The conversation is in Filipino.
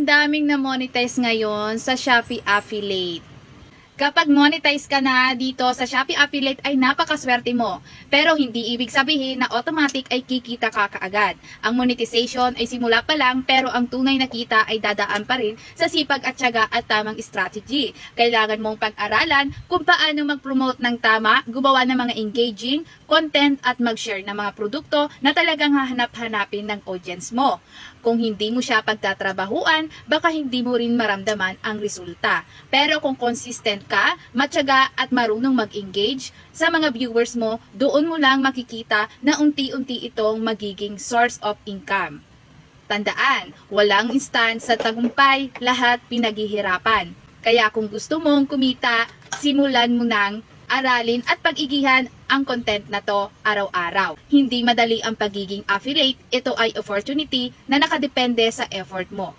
Daming na monetize ngayon sa Shopee Affiliate. Kapag monetize ka na dito sa Shopee Affiliate ay napakaswerte mo. Pero hindi ibig sabihin na automatic ay kikita ka kaagad. Ang monetization ay simula pa lang pero ang tunay na kita ay dadaan pa rin sa sipag at tiyaga at tamang strategy. Kailangan mong pag-aralan kung paano mag-promote ng tama, gumawa ng mga engaging content at mag-share ng mga produkto na talagang hahanap-hanapin ng audience mo. Kung hindi mo siya pagtatrabahuan, baka hindi mo rin maramdaman ang resulta. Pero kung consistent ka, matyaga at marunong mag-engage sa mga viewers mo, doon mo lang makikita na unti-unti itong magiging source of income. Tandaan, walang instant sa tagumpay, lahat pinaghihirapan. Kaya kung gusto mong kumita, simulan mo nang aralin at pag-igihan ang content na to araw-araw. Hindi madali ang pagiging affiliate, ito ay opportunity na nakadepende sa effort mo.